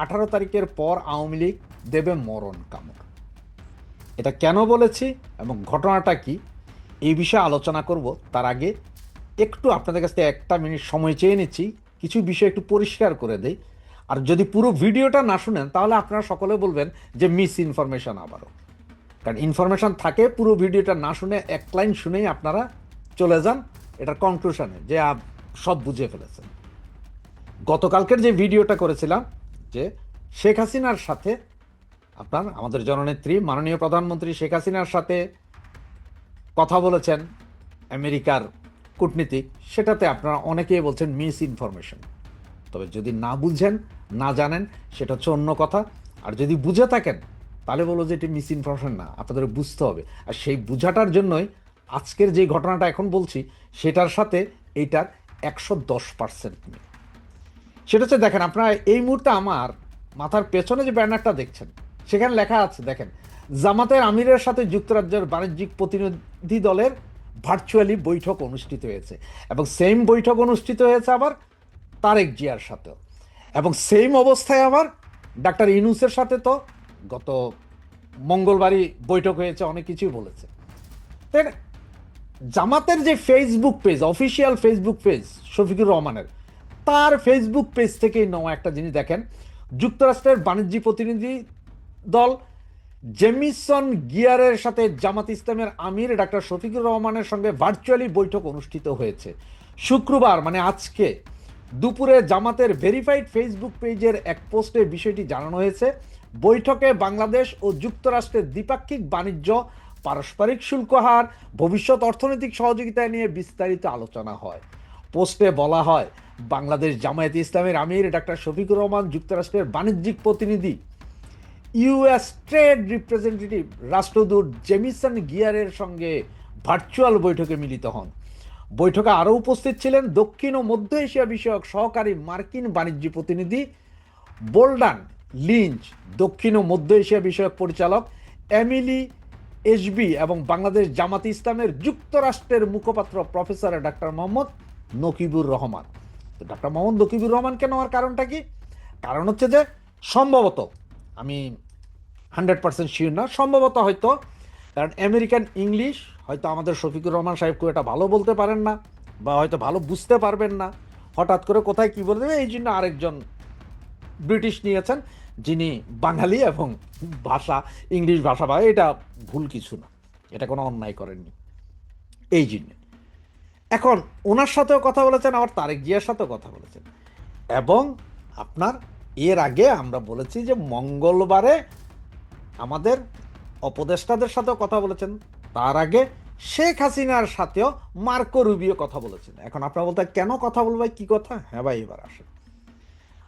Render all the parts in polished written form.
18 তারিখের পর আওয়ামী লীগ দেবে মরণ কামড়। এটা কেন বলেছি এবং ঘটনাটা কি এই বিষয়ে আলোচনা করব, তার আগে একটু আপনাদের কাছ থেকে একটা মিনিট সময় চেয়ে নিচ্ছি, কিছু বিষয় একটু পরিষ্কার করে দেই। আর যদি পুরো ভিডিওটা না শুনেন তাহলে আপনারা সকলে বলবেন যে মিস ইনফরমেশন আবারও, কারণ ইনফরমেশন থাকে, পুরো ভিডিওটা না শুনে এক লাইন শুনেই আপনারা চলে যান এটার কনক্লুশনে যে সব বুঝে ফেলেছেন। গতকালকের যে ভিডিওটা করেছিলাম যে শেখ হাসিনার সাথে আমাদের জননেত্রী মাননীয় প্রধানমন্ত্রী শেখ হাসিনার সাথে কথা বলেছেন আমেরিকার কূটনীতিক, সেটাতে আপনারা অনেকেই বলছেন মিস ইনফরমেশন। তবে যদি না বুঝেন, না জানেন, সেটা হচ্ছে অন্য কথা। আর যদি বুঝে থাকেন তাহলে বলো যে এটি মিস ইনফরমেশন না, আপনাদের বুঝতে হবে। আর সেই বুঝাটার জন্যই আজকের যে ঘটনাটা এখন বলছি সেটার সাথে এইটার 110% মিল। সেটা হচ্ছে, দেখেন আপনারা এই মুহূর্তে আমার মাথার পেছনে যে ব্যানারটা দেখছেন সেখানে লেখা আছে, দেখেন, জামাতের আমিরের সাথে যুক্তরাজ্যের বাণিজ্যিক প্রতিনিধি দলের ভার্চুয়ালি বৈঠক অনুষ্ঠিত হয়েছে, এবং সেম বৈঠক অনুষ্ঠিত হয়েছে আবার তারেক জিয়ার সাথেও, এবং সেম অবস্থায় আবার ডাক্তার ইউনূসের সাথে তো গত মঙ্গলবারই বৈঠক হয়েছে, অনেক কিছুই বলেছে। তাই না? জামাতের যে Facebook page, official Facebook page Shafiqur রহমানের, তার ফেসবুক পেজ থেকেই নেওয়া একটা জিনিস দেখেন, যুক্তরাষ্ট্রের বাণিজ্যিক প্রতিনিধি দল জেমিসন গিয়ারের সাথে জামাত ইসলামের আমির ডাক্তার শফিকুর রহমানের সঙ্গে ভার্চুয়ালি বৈঠক অনুষ্ঠিত হয়েছে শুক্রবার, মানে আজকে দুপুরে জামাতের ভেরিফাইড ফেসবুক পেজের এক পোস্টে বিষয়টি জানানো হয়েছে। বৈঠকে বাংলাদেশ ও যুক্তরাষ্ট্রের দ্বিপাক্ষিক বাণিজ্য, পারস্পরিক শুল্ক হার, ভবিষ্যৎ অর্থনৈতিক সহযোগিতা নিয়ে বিস্তারিত আলোচনা হয়। পোস্টে বলা হয়, বাংলাদেশ জামায়াত ইসলামের আমির ডাক্তার শফিকুর রহমান যুক্তরাষ্ট্রের বাণিজ্যিক প্রতিনিধি ইউএস ট্রেড রিপ্রেজেন্টেটিভ রাষ্ট্রদূত জেমিসন গিয়ারের সঙ্গে ভার্চুয়াল বৈঠকে মিলিত হন। বৈঠকে আরও উপস্থিত ছিলেন দক্ষিণ ও মধ্য এশিয়া বিষয়ক সহকারী মার্কিন বাণিজ্য প্রতিনিধি বোল্ডান লিঞ্চ, দক্ষিণ ও মধ্য এশিয়া বিষয়ক পরিচালক এমিলি এসবি এবং বাংলাদেশ জামাত ইসলামের যুক্তরাষ্ট্রের মুখপাত্র প্রফেসর ডাক্তার মোহাম্মদ নকিবুর রহমান। তো ডাক্তার মোহাম্মদ নকিবুর রহমানকে নেওয়ার কারণটা কি? কারণ হচ্ছে যে সম্ভবত, আমি 100% শিওর না, সম্ভবত হয়তো কারণ আমেরিকান ইংলিশ হয়তো আমাদের শফিকুর রহমান সাহেব খুব একটা ভালো বলতে পারেন না, বা হয়তো ভালো বুঝতে পারবেন না, হঠাৎ করে কোথায় কী বলে দেবে, এই জন্য আরেকজন ব্রিটিশ নিয়েছেন যিনি বাঙালি এবং ভাষা ইংলিশ ভাষা, বা এটা ভুল কিছু না, এটা কোনো অন্যায় করেননি এই জন্য। এখন ওনার সাথেও কথা বলেছেন, আবার তারেক জিয়ার সাথেও কথা বলেছেন, এবং আপনার এর আগে আমরা বলেছি যে মঙ্গলবারে আমাদের উপদেষ্টাদের সাথেও কথা বলেছেন, তার আগে শেখ হাসিনার সাথেও মার্কো রুবিও কথা বলেছেন। এখন আপনারা বলতে কেন কথা বলবো, কি কথা? হ্যাঁ ভাই, এবার আসেন।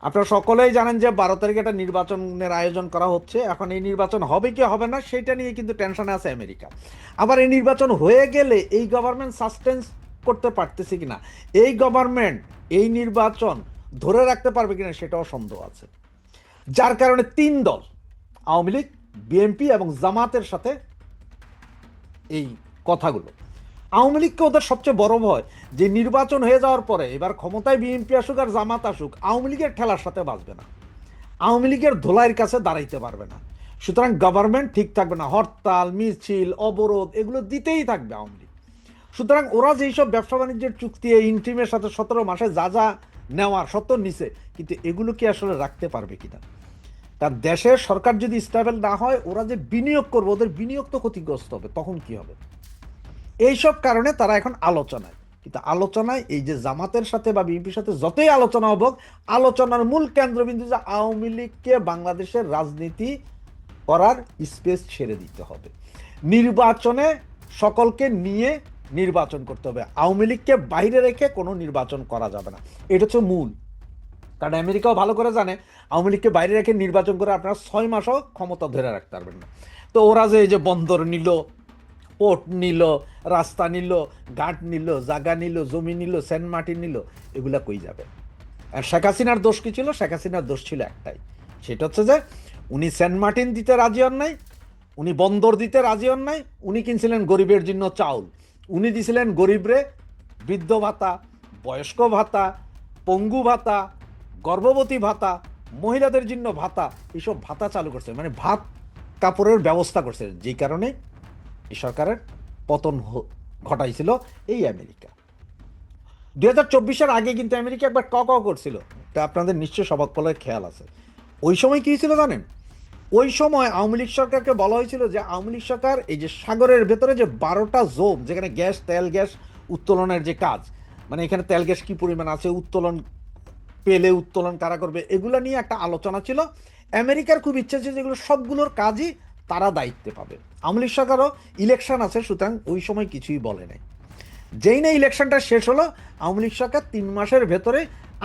আপনারা সকলেই জানেন যে 12 তারিখে একটা নির্বাচনের আয়োজন করা হচ্ছে। এখন এই নির্বাচন হবে কি হবে না সেটা নিয়ে কিন্তু টেনশনে আছে আমেরিকা। আবার এই নির্বাচন হয়ে গেলে এই গভর্নমেন্ট সাসটেন্স করতে পারতেছে কিনা, এই গভর্নমেন্ট এই নির্বাচন ধরে রাখতে পারবে কিনা সেটাও সন্দেহ আছে। যার কারণে 3 দল, আওয়ামী লীগ, বিএনপি এবং জামাতের সাথে এই কথাগুলো। আওয়ামী লীগকে ওদের সবচেয়ে বড় ভয় যে নির্বাচন হয়ে যাওয়ার পরে এবার ক্ষমতায় বিএনপি আসুক আর জামাত আসুক, আওয়ামী লীগের ঠেলার সাথে বাঁচবে না, আওয়ামী লীগের ধোলাইয়ের কাছে দাঁড়াইতে পারবে না। সুতরাং গভর্নমেন্ট ঠিক থাকবে না, হরতাল, মিছিল, অবরোধ এগুলো দিতেই থাকবে আওয়ামী লীগ। সুতরাং ওরা যেই সব ব্যবসা বাণিজ্যের চুক্তি ইন্টিমের সাথে 17 মাসে যা যা নেওয়ার সত্য নিছে, কিন্তু এগুলো কি আসলে রাখতে পারবে কিনা? কারণ দেশের সরকার যদি স্টেবল না হয়, ওরা যে বিনিয়োগ করবে ওদের বিনিয়োগ তো ক্ষতিগ্রস্ত হবে, তখন কি হবে? এইসব কারণে তারা এখন আলোচনায়। কিন্তু আলোচনায় এই যে জামাতের সাথে বা বিএনপির সাথে যতই আলোচনা হোক, আলোচনার মূল কেন্দ্রবিন্দু যে আওয়ামী লীগকে বাংলাদেশের রাজনীতি করার স্পেস ছেড়ে দিতে হবে, নির্বাচনে সকলকে নিয়ে নির্বাচন করতে হবে, আওয়ামী লীগকে বাইরে রেখে কোনো নির্বাচন করা যাবে না। এটা হচ্ছে মূল। কারণ আমেরিকাও ভালো করে জানে আওয়ামী লীগকে বাইরে রেখে নির্বাচন করে আপনারা 6 মাসও ক্ষমতা ধরে রাখতে পারবেন না। তো ওরা যে এই যে বন্দর নিল, পোর্ট নিল, রাস্তা নিল, ঘাট নিল, জায়গা নিল, জমি নিল, সেন্ট মার্টিন নিল, এগুলা কই যাবে? আর শেখ হাসিনার দোষ কি ছিল? শেখ হাসিনার দোষ ছিল একটাই, সেটা হচ্ছে যে উনি সেন্ট মার্টিন দিতে রাজি হন নাই, উনি বন্দর দিতে রাজি হন নাই, উনি কিনছিলেন গরিবের জন্য চাউল, উনি দিছিলেন গরিবরে বৃদ্ধ ভাতা, বয়স্ক ভাতা, পঙ্গু ভাতা, গর্ভবতী ভাতা, মহিলাদের জন্য ভাতা, এইসব ভাতা চালু করছে, মানে ভাত কাপড়ের ব্যবস্থা করছে, যেই কারণে এই সরকারের পতন ঘটাইছিল এই আমেরিকা। 2024-এর আগে কিন্তু আমেরিকা একবার করছিল, তা আপনাদের নিশ্চয় সবার খেয়াল আছে। ওই সময় কি ছিল জানেন? ওই সময় আওয়ামী লীগ সরকারকে বলা হয়েছিল যে আওয়ামী লীগ সরকার এই যে সাগরের ভেতরে যে 12টা জোন, যেখানে গ্যাস, তেল গ্যাস উত্তোলনের যে কাজ, মানে এখানে তেল গ্যাস কি পরিমাণ আছে, উত্তোলন পেলে উত্তোলন কারা করবে, এগুলো নিয়ে একটা আলোচনা ছিল। আমেরিকার খুব ইচ্ছা ছিল যেগুলো সবগুলোর কাজই তারা দায়িত্বে পাবে। আওয়ামী লীগ সরকারও ইলেকশন আছে, সুতরাং ওই সময় কিছুই বলে নাই। যেই না ইলেকশনটা শেষ হলো, আওয়ামী লীগ সরকার 3 মাসের ভেতরে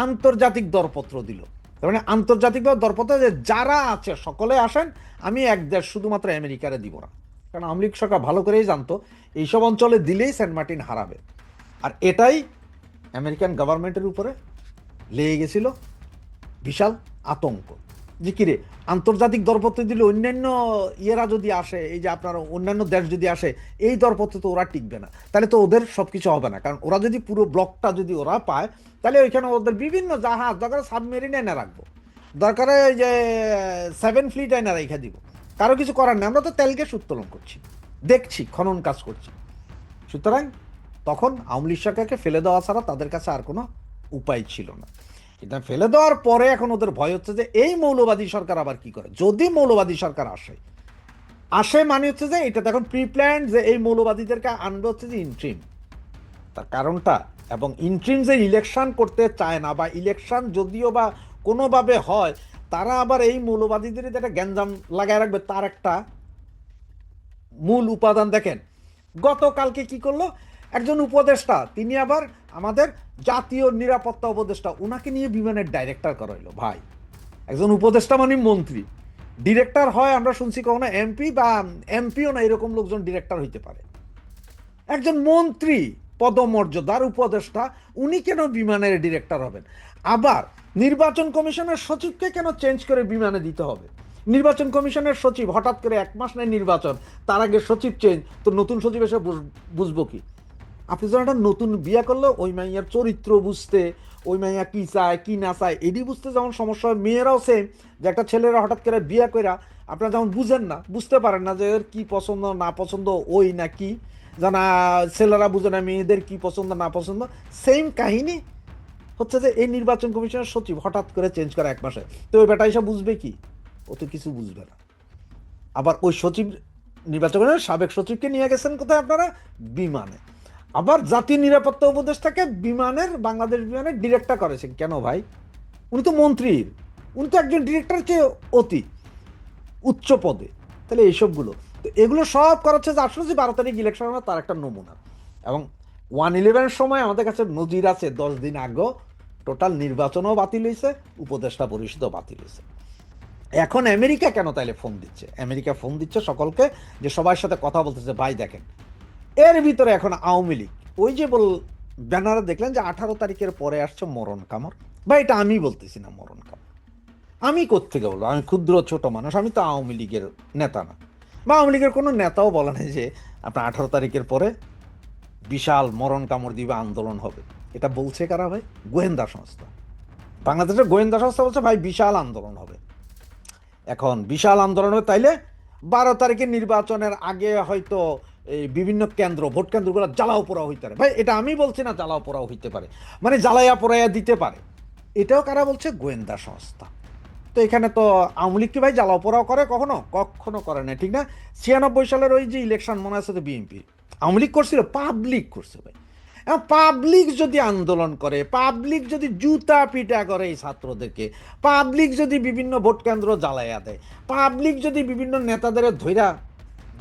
আন্তর্জাতিক দরপত্র দিল। তার মানে আন্তর্জাতিকভাবে দরপত্র যে যারা আছে সকলে আসেন, আমি এক দেশ শুধুমাত্র আমেরিকারে দিব না। কারণ আওয়ামী লীগ সরকার ভালো করেই জানতো এইসব অঞ্চলে দিলেই সেন্ট মার্টিন হারাবে। আর এটাই আমেরিকান গভর্নমেন্টের উপরে লেগে গেছিল বিশাল আতঙ্ক, যে কিরে আন্তর্জাতিক দরপত্র দিলে অন্যান্য ইয়েরা যদি আসে, এই যে আপনার অন্যান্য দেশ যদি আসে, এই দরপত্র তো ওরা টিকবে না, তাহলে তো ওদের সব কিছু হবে না। কারণ ওরা যদি পুরো ব্লকটা যদি ওরা পায়, তাহলে ওইখানে ওদের বিভিন্ন জাহাজ, দরকার সাবমেরিন এনে রাখবো, দরকারে ওই যে 7 ফ্লিট এনে রেখে দিব, কারো কিছু করার নেই, আমরা তো তেল গ্যাস উত্তোলন করছি, দেখছি, খনন কাজ করছি। সুতরাং তখন আওয়ামী লীগ সরকারকে ফেলে দেওয়া ছাড়া তাদের কাছে আর কোনো উপায় ছিল না। এটা ফেলে দেওয়ার পরে এখন ওদের ভয় হচ্ছে যে এই মৌলবাদী সরকার আবার কি করে। যদি মৌলবাদী সরকার আসে আসে মানে হচ্ছে যে এটা এখন প্রি প্ল্যান, যে এই মৌলবাদীদেরকে আনবে হচ্ছে যে ইন্ট্রিম, তার কারণটা, এবং ইন্ট্রিম যে ইলেকশন করতে চায় না, বা ইলেকশন যদিও বা কোনোভাবে হয়, তারা আবার এই মৌলবাদীদের যেটা গ্যাঞ্জাম লাগায় রাখবে, তার একটা মূল উপাদান দেখেন। গতকালকে কি করলো একজন উপদেষ্টা, তিনি আবার আমাদের জাতীয় নিরাপত্তা উপদেষ্টা, ওনাকে নিয়ে বিমানের ডাইরেক্টর করা হইলো। ভাই, একজন উপদেষ্টা মানে মন্ত্রী, ডিরেক্টর হয় আমরা শুনছি কখনো এমপি, বা এমপিও না, এরকম লোকজন ডিরেক্টর হইতে পারে। একজন মন্ত্রী পদমর্যাদার উপদেষ্টা, উনি কেন বিমানের ডিরেক্টর হবেন? আবার নির্বাচন কমিশনের সচিবকে কেন চেঞ্জ করে বিমানে দিতে হবে? নির্বাচন কমিশনের সচিব হঠাৎ করে 1 মাস নেই নির্বাচন, তার আগে সচিব চেঞ্জ, তো নতুন সচিব এসে বুঝবো কি? আপনি যখন একটা নতুন বিয়ে করলে ওই মাইয়ার চরিত্র বুঝতে, ওই মাইয়া কি চায় কি না চায় এটি বুঝতে যেমন সমস্যা হয়, মেয়েরাও সেম, যে একটা ছেলেরা হঠাৎ করে বিয়ে কইরা আপনারা যেমন বুঝেন না, বুঝতে পারেন না যে এর কি পছন্দ না পছন্দ, ওই না কি জানা, ছেলেরা বুঝে না মেয়েদের কি পছন্দ না পছন্দ। সেম কাহিনী হচ্ছে যে এই নির্বাচন কমিশনের সচিব হঠাৎ করে চেঞ্জ করে 1 মাসে, তো ওই বেটা এসে বুঝবে কি? ও তো কিছু বুঝবে না। আবার ওই সচিব, নির্বাচন কমিশনের সাবেক সচিবকে নিয়ে গেছেন কোথায় আপনারা? বিমানে। আবার জাতীয় নিরাপত্তা উপদেষ্টাকে বিমানের, বাংলাদেশ বিমানের ডিরেক্টর করেছেন কেন ভাই? উনি তো মন্ত্রীর, উনি তো একজন ডিরেক্টরের চেয়ে অতি উচ্চ পদে। তাহলে এইসবগুলো, তো এগুলো সব করাচ্ছে যে আসলে যে 12 তারিখ ইলেকশন হবে তার একটা নমুনা। এবং 1/11 সময় আমাদের কাছে নজির আছে, 10 দিন আগেও টোটাল নির্বাচনও বাতিল হয়েছে, উপদেষ্টা পরিষদও বাতিল হয়েছে। এখন আমেরিকা কেন তাইলে ফোন দিচ্ছে? আমেরিকা ফোন দিচ্ছে সকলকে, যে সবার সাথে কথা বলতেছে, ভাই দেখেন এর ভিতরে এখন আওয়ামী লীগ, ওই যে ব্যানারে দেখলেন যে 18 তারিখের পরে আসছে মরণ কামড়। ভাই এটা আমি বলতেছি না মরণ কামড়, আমি কোত্থেকে বলবো? আমি ক্ষুদ্র ছোট মানুষ, আমি তো আওয়ামী লীগের নেতা না, বা আওয়ামী লীগের কোনো নেতাও বলে নাই যে আপনার 18 তারিখের পরে বিশাল মরণ কামড় দিবে, আন্দোলন হবে। এটা বলছে কারা ভাই? গোয়েন্দা সংস্থা, বাংলাদেশের গোয়েন্দা সংস্থা বলছে ভাই বিশাল আন্দোলন হবে। এখন বিশাল আন্দোলন হবে, তাইলে 12 তারিখের নির্বাচনের আগে হয়তো এই বিভিন্ন কেন্দ্র, ভোট কেন্দ্রগুলো জ্বালাও পোড়াও হইতে পারে। ভাই এটা আমি বলছি না, জ্বালাও পোড়াও হইতে পারে, মানে জ্বালাইয়া পোড়াইয়া দিতে পারে। এটাও কারা বলছে? গোয়েন্দা সংস্থা। তো এখানে তো আওয়ামী লীগ কি ভাই জ্বালাও পোড়াও করে? কখনো কখনো করে না, ঠিক না? 96 সালের ওই যে ইলেকশন মনে আছে তো, বিএনপি আওয়ামী লীগ করছিল, পাবলিক করছে ভাই। এখন পাবলিক যদি আন্দোলন করে, পাবলিক যদি জুতা পিটা করে এই ছাত্রদেরকে, পাবলিক যদি বিভিন্ন ভোট কেন্দ্র জ্বালাইয়া দেয়, পাবলিক যদি বিভিন্ন নেতাদের ধৈরা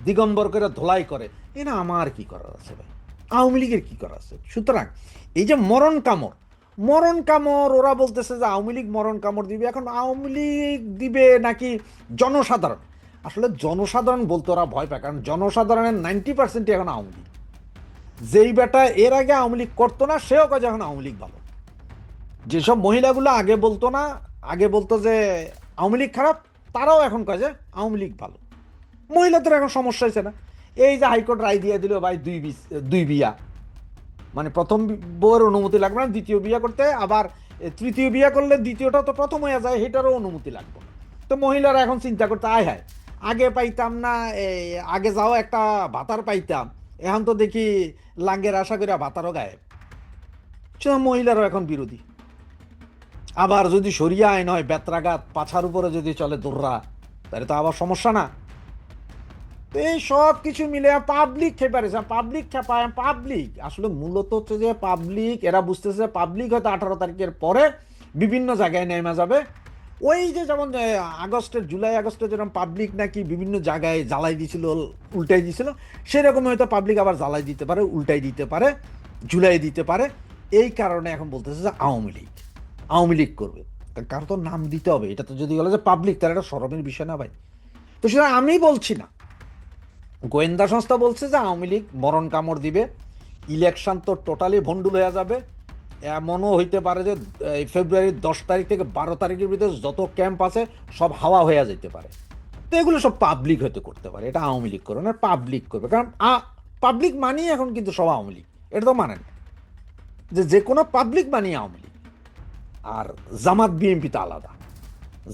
দিগম্বর করে ধোলাই করে, এটা আমার কি করার আছে ভাই? আওয়ামী লীগের কি করার আছে? সুতরাং এই যে মরণ কামড়, মরণ কামড় ওরা বলতেছে যে আওয়ামী লীগ মরণ কামড় দিবে। এখন আওয়ামী লীগ দিবে নাকি জনসাধারণ? আসলে জনসাধারণ বলতে ওরা ভয় পায়, কারণ জনসাধারণের 90% এখন আওয়ামী লীগ। যেই বেটা এর আগে আওয়ামী লীগ করতো না, সেও কাজে এখন আওয়ামী লীগ ভালো। যেসব মহিলাগুলো আগে বলতো না, আগে বলতো যে আওয়ামী লীগ খারাপ, তারাও এখন কাজে আওয়ামী লীগ ভালো। মহিলাদের এখন সমস্যা হয়েছে না? এই যে হাইকোর্ট রায় দিয়ে দিল ভাই, দুই বিয়া, মানে প্রথম বউয়ের অনুমতি লাগবে না দ্বিতীয় বিয়া করতে, আবার তৃতীয় বিয়ে করলে দ্বিতীয়টা তো প্রথম হয়ে যায়, সেটারও অনুমতি লাগবে না। তো মহিলারা এখন চিন্তা করতে আয় হায়, আগে পাইতাম না, আগে যাও একটা ভাতার পাইতাম, এখন তো দেখি লাঙ্গের আশা করে ভাতারও গায়েব। মহিলারাও এখন বিরোধী। আবার যদি সরিয়া আইন হয়, বেত্রাঘাত পাছার উপরে যদি চলে দৌড়া, তাহলে তো আবার সমস্যা না। এই সব কিছু মিলে পাবলিক খেপারে, পাবলিক খেপায়, পাবলিক আসলে মূলত হচ্ছে যে পাবলিক, এরা বুঝতেছে পাবলিক হয়তো 18 তারিখের পরে বিভিন্ন জায়গায় নেমে যাবে। ওই যে যেমন আগস্টের, জুলাই আগস্টে যেরকম পাবলিক নাকি বিভিন্ন জায়গায় জ্বালাই দিছিল, উল্টাই দিছিল, সেরকম হয়তো পাবলিক আবার জ্বালাই দিতে পারে, উল্টাই দিতে পারে, ঝুলাই দিতে পারে। এই কারণে এখন বলতেছে যে আওয়ামী লীগ করবে। কারণ তো নাম দিতে হবে, এটা তো যদি বলে যে পাবলিক, তাহলে এটা শরমের বিষয় না ভাই। তো সেটা আমি বলছি না, গোয়েন্দা সংস্থা বলছে যে আওয়ামী লীগ মরণ কামড় দিবে, ইলেকশন তো টোটালি ভণ্ডুল হয়ে যাবে। এমনও হইতে পারে যে ফেব্রুয়ারির 10 তারিখ থেকে 12 তারিখের ভিতরে যত ক্যাম্প আছে সব হাওয়া হয়ে যেতে পারে। তো এগুলো সব পাবলিক হয়তো করতে পারে, এটা আওয়ামী লীগ করবে না, পাবলিক করবে। কারণ পাবলিক মানি এখন কিন্তু সব আওয়ামী লীগ, এটা তো মানেন যে কোনো পাবলিক মানি আওয়ামী লীগ। আর জামাত বিএনপি তো আলাদা।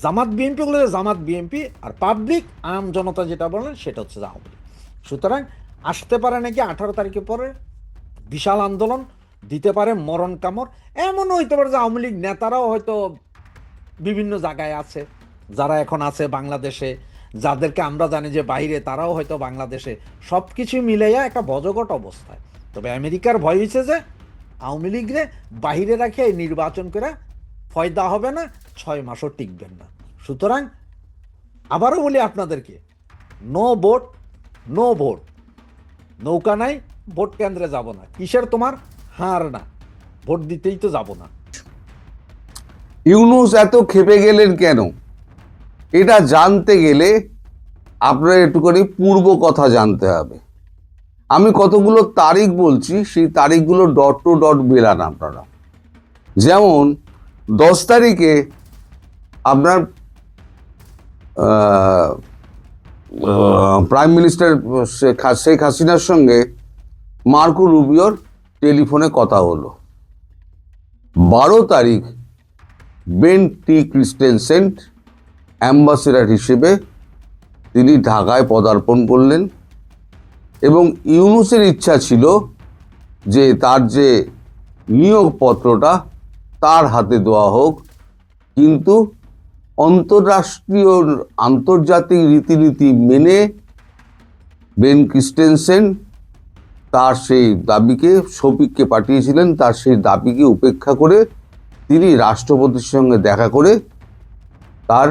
জামাত বিএনপি গুলো জামাত বিএনপি, আর পাবলিক আম জনতা যেটা বলেন সেটা হচ্ছে আওয়ামী লীগ। সুতরাং আসতে পারে নাকি 18 তারিখের পরে বিশাল আন্দোলন, দিতে পারে মরণ কামড়। এমনও হইতে পারে যে আওয়ামী লীগ নেতারাও হয়তো বিভিন্ন জায়গায় আছে, যারা এখন আছে বাংলাদেশে, যাদেরকে আমরা জানি যে বাইরে, তারাও হয়তো বাংলাদেশে। সব কিছু মিলাইয়া একটা বজগট অবস্থায়। তবে আমেরিকার ভয় হয়েছে যে আওয়ামী লীগরে বাহিরে রাখে নির্বাচন করে ফয়দা হবে না, 6 মাসও টিকবেন না। সুতরাং আবারও বলি আপনাদেরকে, নো ভোট, নো ভোট। নৌকা নাই, ভোট কেন্দ্রে যাব না। কিসের তোমার হার না, ভোট দিতেই তো যাব না। ইউনূস এত ক্ষেপে গেলেন কেন? এটা জানতে গেলে আপনার একটুখানি পূর্ব কথা জানতে হবে। আমি কতগুলো তারিখ বলছি, সেই তারিখগুলো ডট টু ডট বেরান আপনারা। যেমন 10 তারিখে আপনার প্রাইম মিনিস্টার শেখ হাসিনার সঙ্গে মার্কো রুবিওর টেলিফোনে কথা হলো। 12 তারিখ বেন টি ক্রিস্টেনসেন অ্যাম্বাসেডর হিসেবে তিনি ঢাকায় পদার্পণ করলেন, এবং ইউনূসের ইচ্ছা ছিল যে তার যে নিয়োগপত্রটা তার হাতে দেওয়া হোক, কিন্তু আন্তর্জাতিক রীতিনীতি মেনে বেন ক্রিস্টেনসেন তার সেই দাবিকে, শফিককে পাঠিয়েছিলেন, তার সেই দাবিকে উপেক্ষা করে তিনি রাষ্ট্রপতির সঙ্গে দেখা করে তার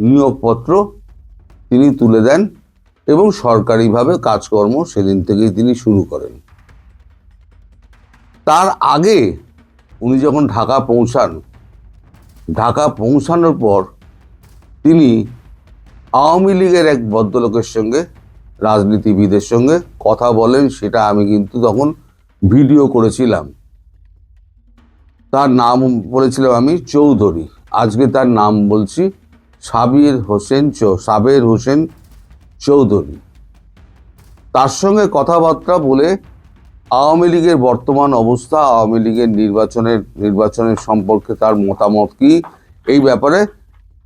নিয়োগপত্র তিনি তুলে দেন, এবং সরকারিভাবে কাজকর্ম সেদিন থেকেই তিনি শুরু করেন। তার আগে উনি যখন ঢাকা পৌঁছান, ঢাকা পৌঁছানোর পর তিনি আওয়ামী লীগের এক ভদ্রলোকের সঙ্গে, রাজনীতিবিদের সঙ্গে কথা বলেন। সেটা আমি কিন্তু তখন ভিডিও করেছিলাম। তার নাম বলেছিলাম আমি চৌধুরী, আজকে তার নাম বলছি সাবের হোসেন চৌধুরী। তার সঙ্গে কথাবার্তা বলে আওয়ামী লীগের বর্তমান অবস্থা, আওয়ামী লীগের নির্বাচনের সম্পর্কে তার মতামত কি, এই ব্যাপারে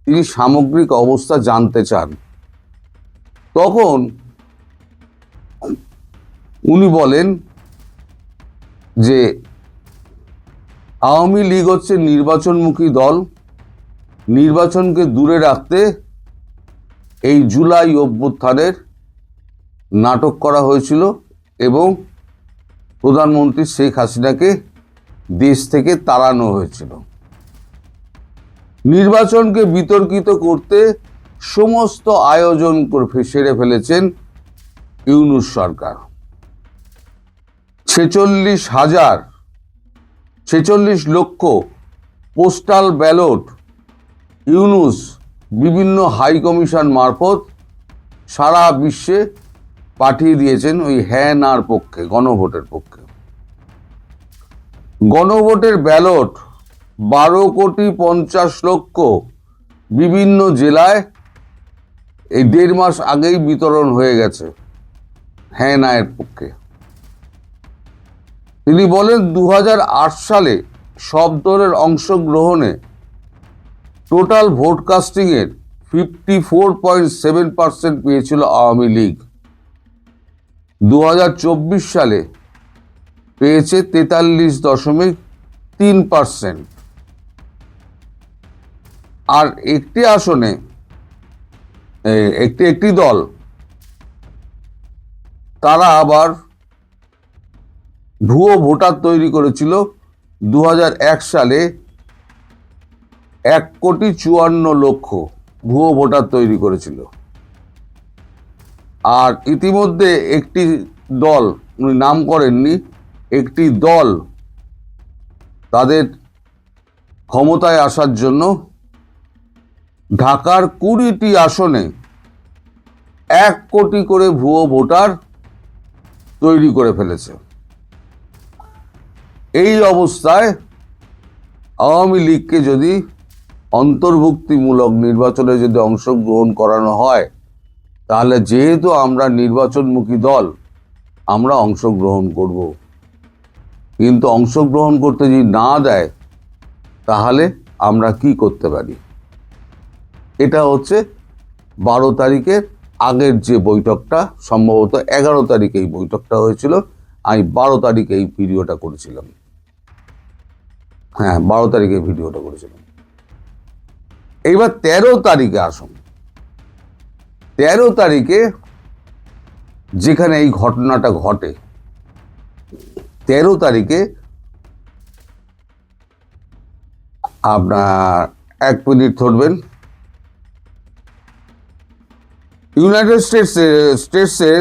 তিনি সামগ্রিক অবস্থা জানতে চান। তখন উনি বলেন যে আওয়ামী লীগ হচ্ছে নির্বাচনমুখী দল, নির্বাচনকে দূরে রাখতে এই জুলাই অভ্যুত্থানের নাটক করা হয়েছিল, এবং প্রধানমন্ত্রী শেখ হাসিনাকে দেশ থেকে তাড়ানো হয়েছিল। নির্বাচনকে বিতর্কিত করতে সমস্ত আয়োজন সেরে ফেলেছেন ইউনূস সরকার। 46 লক্ষ পোস্টাল ব্যালট ইউনূস বিভিন্ন হাই কমিশন মারফত সারা বিশ্বে পাঠিয়ে দিয়েছেন ওই হ্যাঁ নার পক্ষে, গণভোটের পক্ষে। গণভোটের ব্যালট 12,50,00,000 বিভিন্ন জেলায় এই 1.5 মাস আগেই বিতরণ হয়ে গেছে হ্যাঁ নায়ের পক্ষে। তিনি বলেন 2008 সালে সব দলের অংশগ্রহণে টোটাল ভোট কাস্টিংয়ের 54.7% পেয়েছিল আওয়ামী লীগ। 2024 সালে পেয়েছে 43.3%। আর একটি আসনে একটি দল তারা আবার ভুয়ো ভোটার তৈরি করেছিল 2001 সালে 1,54,00,000 ভুয়ো ভোটার তৈরি করেছিল। আর ইতিমধ্যে একটি দল, উনি নাম করেননি, একটি দল তাদের ক্ষমতায় আসার জন্য ঢাকার 20টি আসনে 1 কোটি করে ভুয়ো ভোটার তৈরি করে ফেলেছে। এই অবস্থায় আওয়ামী লীগকে যদি অন্তর্ভুক্তিমূলক নির্বাচনে যদি অংশগ্রহণ করানো হয়, তাহলে যেহেতু আমরা নির্বাচনমুখী দল, আমরা অংশগ্রহণ করব। কিন্তু অংশগ্রহণ করতে যদি না দেয়, তাহলে আমরা কি করতে পারি? এটা হচ্ছে 12 তারিখের আগের যে বৈঠকটা, সম্ভবত 11 তারিখে এই বৈঠকটা হয়েছিল। আমি 12 তারিখে এই ভিডিওটা করেছিলাম। হ্যাঁ, 12 তারিখে ভিডিওটা করেছিলাম। এইবার 13 তারিখে আসুন। 13 তারিখে যেখানে এই ঘটনাটা ঘটে, 13 তারিখে আপনার 1 মিনিট ধরবেন, ইউনাইটেড স্টেটসের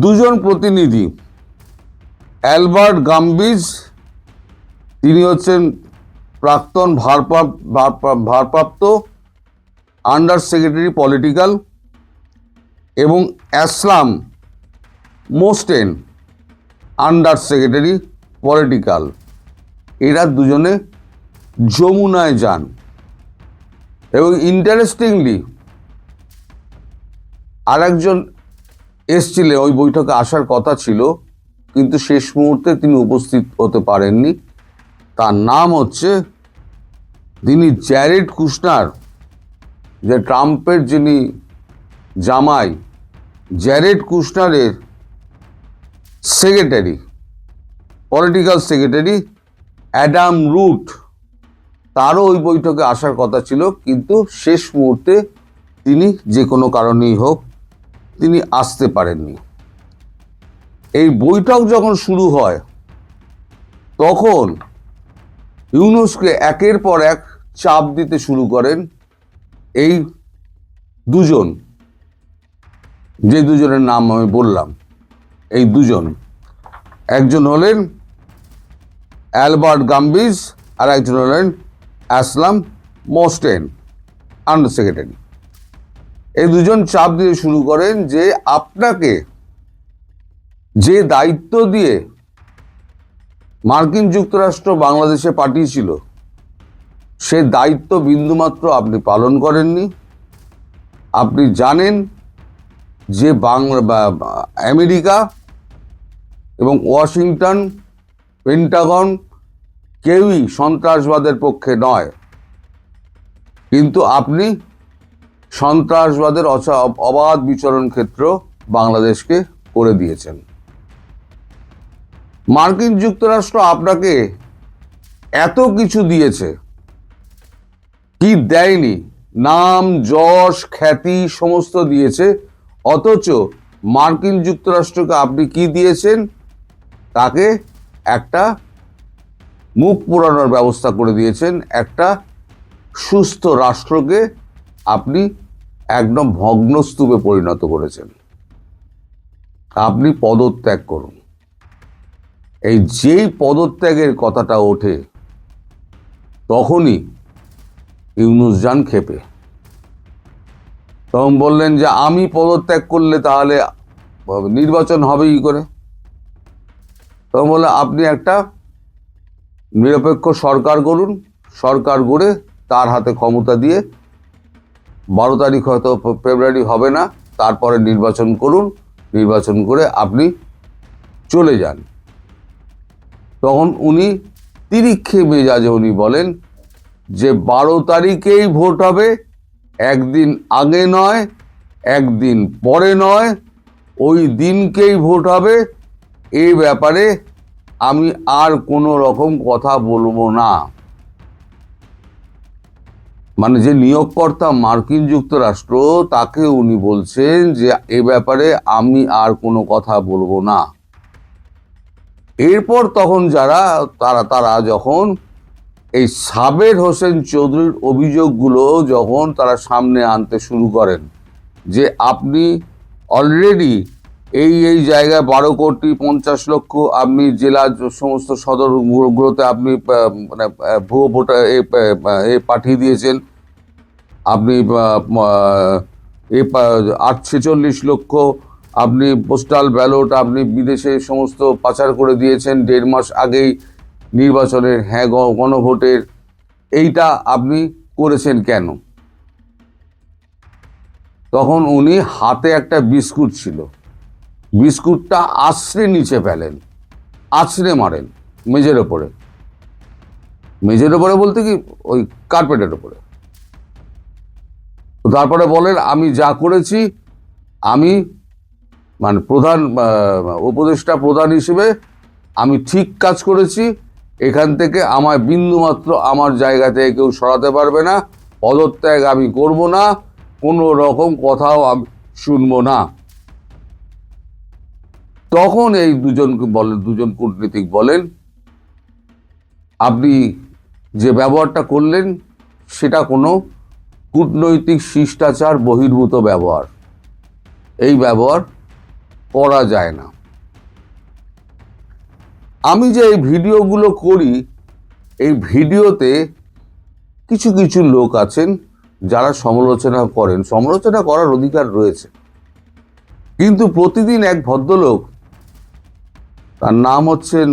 দুজন প্রতিনিধি, অ্যালবার্ট গাম্বিজ, তিনি হচ্ছেন প্রাক্তন ভারপ্রাপ্ত আন্ডার সেক্রেটারি পলিটিক্যাল, এবং অ্যাসলাম মোস্টেন, আন্ডার সেক্রেটারি পলিটিক্যাল। এরা দুজনে যমুনায় যান। এবং ইন্টারেস্টিংলি আরেকজন এসছিলেন, ওই বৈঠকে আসার কথা ছিল, কিন্তু শেষ মুহূর্তে তিনি উপস্থিত হতে পারেননি। তার নাম হচ্ছে, তিনি জ্যারেড কুশনার, যে ট্রাম্পের যিনি জামাই, জ্যারেড কুশনারের secretary, political secretary Adam Root. তারও ওই বৈঠকে আসার কথা ছিল, কিন্তু শেষ মুহূর্তে তিনি যে কোনো কারণেই হোক তিনি আসতে পারেননি। এই বৈঠক যখন শুরু হয়, তখন ইউনূসকে একের পর এক চাপ দিতে শুরু করেন এই দুজন, যে দুজনের নাম আমি বললাম। এই দুজন, একজন হলেন অ্যালবার্ট গাম্বিজ আর একজন হলেন অ্যাসলাম মোস্টেন, আন্ডার সেক্রেটারি। এই দুজন চাপ দিতে শুরু করেন যে আপনাকে যে দায়িত্ব দিয়ে মার্কিন যুক্তরাষ্ট্র বাংলাদেশে পাঠিয়েছিল, সে দায়িত্ব বিন্দুমাত্র আপনি পালন করেননি। আপনি জানেন যে আমেরিকা এবং ওয়াশিংটন, পেন্টাগন কেউই সন্ত্রাসবাদের পক্ষে নয়, কিন্তু আপনি সন্ত্রাসবাদের অবাধ বিচরণ ক্ষেত্র বাংলাদেশকে করে দিয়েছেন। মার্কিন যুক্তরাষ্ট্র আপনাকে এত কিছু দিয়েছে, কি দেয়নি? নাম, যশ, খ্যাতি সমস্ত দিয়েছে। অথচ মার্কিন যুক্তরাষ্ট্রকে আপনি কি দিয়েছেন? তাকে একটা মুখ পোড়ানোর ব্যবস্থা করে দিয়েছেন। একটা সুস্থ রাষ্ট্রকে আপনি একদম ভগ্নস্তূপে পরিণত করেছেন। আপনি পদত্যাগ করুন। এই যেই পদত্যাগের কথাটা ওঠে, তখনই ইউনূস যান ক্ষেপে। তখন বললেন যে আমি পদত্যাগ করলে তাহলে নির্বাচন হবে কি করে? তখন বললেন আপনি একটা নিরপেক্ষ সরকার গড়ুন, সরকার গড়ে তার হাতে ক্ষমতা দিয়ে 12 তারিখ হয়তো ফেব্রুয়ারি হবে না, তারপরে নির্বাচন করুন, নির্বাচন করে আপনি চলে যান। তখন উনি তিরিক্ষে মেজাজে উনি বলেন যে 12 তারিখেই ভোট হবে, একদিন আগে নয়, একদিন পরে নয়, ওই দিনকেই ভোট হবে। এই ব্যাপারে আমি আর কোনো রকম কথা বলবো না। মানে যে নিয়োগকর্তা মার্কিন যুক্তরাষ্ট্র, তাকে উনি বলছেন যে এ ব্যাপারে আমি আর কোনো কথা বলবো না। এরপর তখন তারা যখন এই সাবের হোসেন চৌধুরীর অভিযোগগুলো যখন তারা সামনে আনতে শুরু করেন যে আপনি অলরেডি এই জায়গায় 12,50,00,000 আপনি জেলার সমস্ত সদরগুলোতে আপনি মানে ভুয়ো ভোটার পাঠিয়ে দিয়েছেন, আপনি 46,00,000 আপনি পোস্টাল ব্যালট আপনি বিদেশে সমস্ত পাচার করে দিয়েছেন 1.5 মাস আগেই নির্বাচনের, হ্যাঁ গণভোটের, এইটা আপনি করেছেন কেন? তখন উনি হাতে একটা বিস্কুট ছিল, বিস্কুটটা আছড়ে নিচে ফেলেন, আছড়ে মারেন মেঝের ওপরে বলতে কি ওই কার্পেটের ওপরে। তারপরে বলেন আমি যা করেছি, আমি মানে প্রধান উপদেষ্টা প্রধান হিসেবে আমি ঠিক কাজ করেছি, এখান থেকে আমার বিন্দুমাত্র আমার জায়গা থেকে কেউ সরাতে পারবে না, পদত্যাগ আমি করব না, কোনো রকম কথাও আমি শুনবো না। তখন এই দুজন কূটনীতিক বলেন আপনি যে ব্যবহারটা করলেন সেটা কোনো কূটনৈতিক শিষ্টাচার বহির্ভূত ব্যবহার, এই ব্যবহার করা যায় না। আমি যে এই ভিডিওগুলো করি, এই ভিডিওতে কিছু কিছু লোক আছেন যারা সমালোচনা করেন, সমালোচনা করার অধিকার রয়েছে, কিন্তু প্রতিদিন এক ভদ্রলোক, তার নাম হচ্ছেন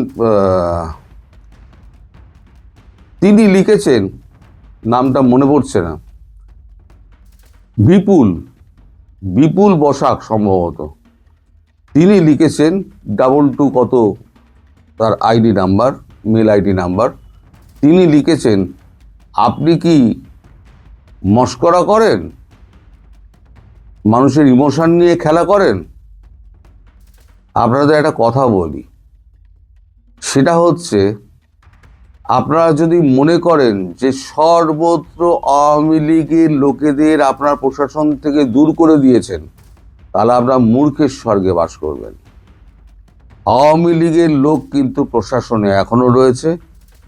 তিনি লিখেছেন, নামটা মনে পড়ছে না, বিপুল বসাক সম্ভবত, তিনি লিখেছেন 22 কত তার ID number, mail ID number, তিনি লিখেছেন আপনি কি মস্করা করেন, মানুষের ইমোশন নিয়ে খেলা করেন? আপনাদের একটা কথা বলি, সেটা হচ্ছে আপনারা যদি মনে করেন যে সর্বত্র আওয়ামী লীগের লোকেদের আপনার প্রশাসন থেকে দূর করে দিয়েছেন, তাহলে আপনারা মূর্খের স্বর্গে বাস করবেন। আওয়ামী লীগের লোক কিন্তু প্রশাসনে এখনো রয়েছে,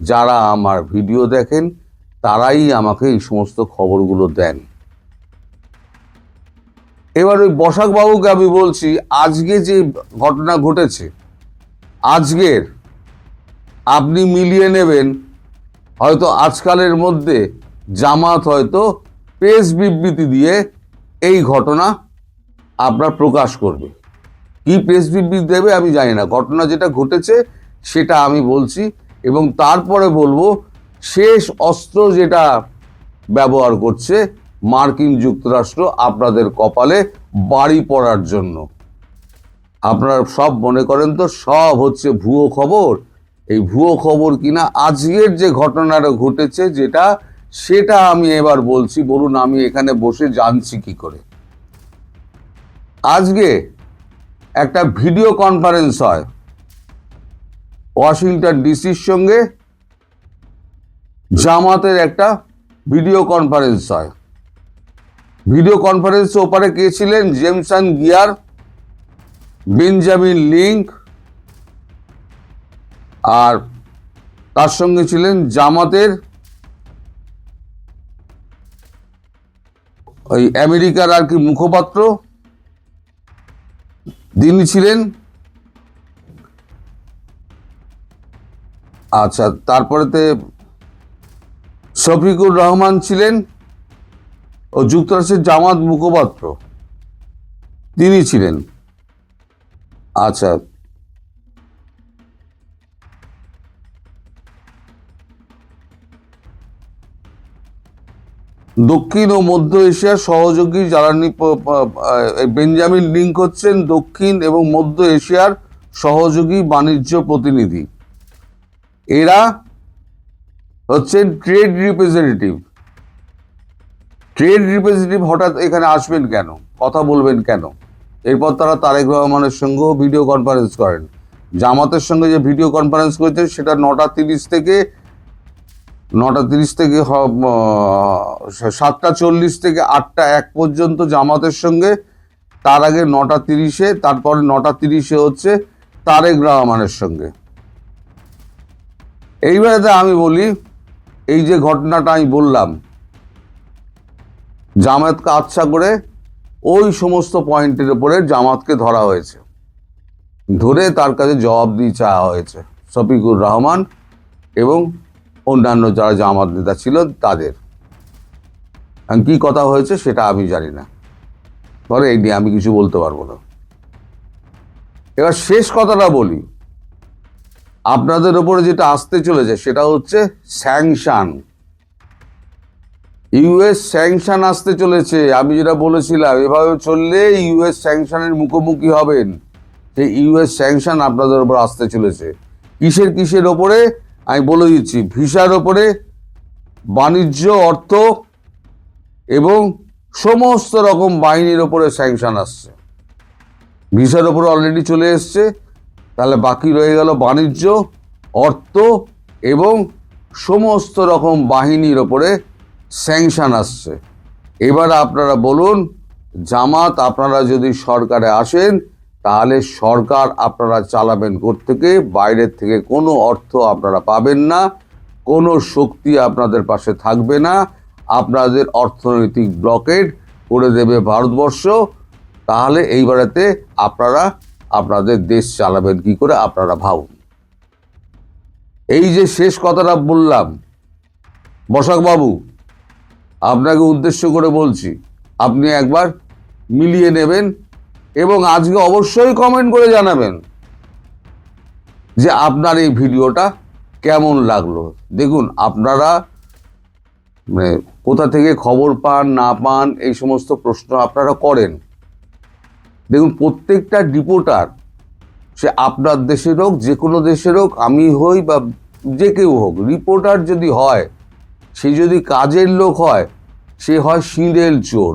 যারা আমার ভিডিও দেখেন তারাই আমাকে এই সমস্ত খবরগুলো দেন। এবার ওই বসাক বাবুকে আমি বলছি, আজকে যে ঘটনা ঘটেছে, আজকের আপনি মিলিয়ে নেবেন, হয়তো আজকালের মধ্যে জামাত হয়তো প্রেস বিবৃতি দিয়ে এই ঘটনা আপনার প্রকাশ করবে। কি প্রেস বিবৃতি দেবে আমি জানি না, ঘটনা যেটা ঘটেছে সেটা আমি বলছি, এবং তারপরে বলবো শেষ অস্ত্র যেটা ব্যবহার করছে মার্কিন যুক্তরাষ্ট্র আপনাদের কপালে বাড়ি পড়ার জন্য। আপনারা সব মনে করেন তো সব হচ্ছে ভুয়ো খবর, এই ভুয়ো খবর কিনা আজকের যে ঘটনাটা ঘটেছে যেটা, সেটা আমি এবার বলছি, বলুন আমি এখানে বসে জানছি কি করে। আজকে একটা ভিডিও কনফারেন্স হয় ওয়াশিংটন ডিসির সঙ্গে, জামাতের একটা ভিডিও কনফারেন্স হয়। ভিডিও কনফারেন্সে ওপারে কে ছিলেন? জেমসন গিয়ার, বেঞ্জামিন লিঙ্ক, আর তার সঙ্গে ছিলেন জামাতের ওই আমেরিকার আর কি মুখপাত্র, তিনি ছিলেন। আচ্ছা, তারপরেতে শফিকুর রহমান ছিলেন, ও যুক্তরাষ্ট্রের জামাত মুখপাত্র তিনি ছিলেন। আচ্ছা, দক্ষিণ ও মধ্য এশিয়ার সহযোগী জ্বালানি বেঞ্জামিন লিঙ্ক হচ্ছেন দক্ষিণ এবং মধ্য এশিয়ার সহযোগী বাণিজ্য প্রতিনিধি। এরা হচ্ছেন ট্রেড রিপ্রেজেন্টেটিভ। ট্রেড রিপ্রেজেন্টেটিভ হঠাৎ এখানে আসবেন কেন, কথা বলবেন কেন? এরপর তারা তারেক রহমানের সঙ্গেও ভিডিও কনফারেন্স করেন। জামাতের সঙ্গে যে ভিডিও কনফারেন্স করেছেন সেটা 9:30 থেকে 7:40 থেকে 8:01 পর্যন্ত জামাতের সঙ্গে, তার আগে 9:30-এ, তারপরে 9:30-এ হচ্ছে তারেক রহমানের সঙ্গে। এইবারে আমি বলি, এই যে ঘটনাটা আমি বললাম, জামাতকে আচ্ছা করে ওই সমস্ত পয়েন্টের উপরে জামাতকে ধরা হয়েছে, ধরে তার কাছে জবাবদিহি চাওয়া হয়েছে শফিকুর রহমান এবং অন্যান্য যারা জামাত নেতা ছিল তাদের। কি কথা হয়েছে সেটা আমি জানি না, পরে এই নিয়ে আমি কিছু বলতে পারবো না। এবার শেষ কথাটা বলি, আপনাদের উপরে যেটা আসতে চলেছে সেটা হচ্ছে স্যাংশন। ইউএস স্যাংশন আসতে চলেছে। আমি যেটা বলেছিলাম, এভাবে চললে ইউএস স্যাংশনের মুখোমুখি হবেন। সেই ইউএস স্যাংশন আপনাদের উপর আসতে চলেছে। কিসের কিসের ওপরে আমি বলে দিচ্ছি। ভিসার ওপরে, বাণিজ্য, অর্থ এবং সমস্ত রকম বাহিনীর ওপরে স্যাংশন আসছে। ভিসার ওপরে অলরেডি চলে এসছে, তাহলে বাকি রয়ে গেল বাণিজ্য, অর্থ এবং সমস্ত রকম বাহিনীর ওপরে স্যাংশন আসছে। এবার আপনারা বলুন, জামাত আপনারা যদি সরকারে আসেন তাহলে সরকার আপনারা চালাবেন কোত্থেকে? বাইরের থেকে কোনো অর্থ আপনারা পাবেন না, কোনো শক্তি আপনাদের পাশে থাকবে না, আপনাদের অর্থনৈতিক ব্লকেড করে দেবে ভারতবর্ষ। তাহলে এইবারেতে আপনারা আপনাদের দেশ চালাবেন কি করে আপনারা ভাবুন। এই যে শেষ কথাটা বললাম, বসাকবাবু আপনাকে উদ্দেশ্য করে বলছি, আপনি একবার মিলিয়ে নেবেন এবং আজকে অবশ্যই কমেন্ট করে জানাবেন যে আপনার এই ভিডিওটা কেমন লাগলো। দেখুন, আপনারা মানে কোথা থেকে খবর পান না পান এই সমস্ত প্রশ্ন আপনারা করেন। দেখুন, প্রত্যেকটা রিপোর্টার, সে আপনার দেশের হোক, যে কোনো দেশের হোক, আমি হই বা যে কেউ হোক, রিপোর্টার যদি হয়, সে যদি কাজের লোক হয়, সে হয় সিঁড়েল চোর।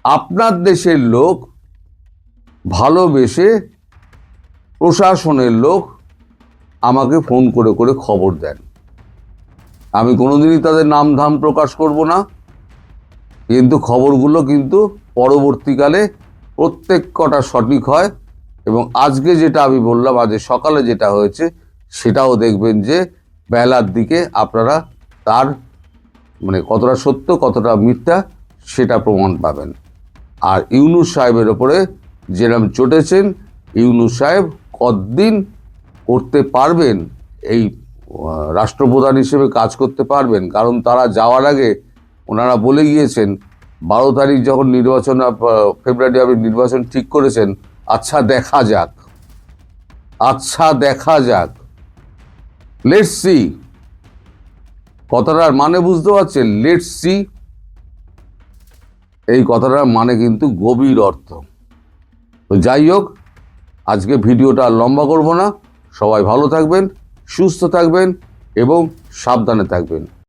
আপনার দেশের লোক ভালোবেসে প্রশাসনের লোক আমাকে ফোন করে করে খবর দেন। আমি কোনোদিনই তাদের নাম ধাম প্রকাশ করব না, কিন্তু খবরগুলো কিন্তু পরবর্তীকালে প্রত্যেক কটা সঠিক হয়। এবং আজকে যেটা আমি বললাম, আজ সকালে যেটা হয়েছে, সেটাও দেখবেন যে বেলার দিকে আপনারা তার মানে কতটা সত্য কতটা মিথ্যা সেটা প্রমাণ পাবেন। আর ইউনূস সাহেবের ওপরে যেরকম চটেছেন, ইউনূস সাহেব কতদিন করতে পারবেন এই রাষ্ট্রপ্রধান হিসেবে কাজ করতে পারবেন? কারণ তারা যাওয়ার আগে ওনারা বলে গিয়েছেন, 12 তারিখ যখন নির্বাচন, ফেব্রুয়ারি আপনি নির্বাচন ঠিক করেছেন, আচ্ছা দেখা যাক, আচ্ছা দেখা যাক, লেটস সি। কথাটার মানে বুঝতে পারছেন? লেটস সি, এই কথাটার মানে কিন্তু গভীর অর্থ। তো যাই হোক, আজকে ভিডিওটা আর লম্বা করব না। সবাই ভালো থাকবেন, সুস্থ থাকবেন এবং সাবধানে থাকবেন।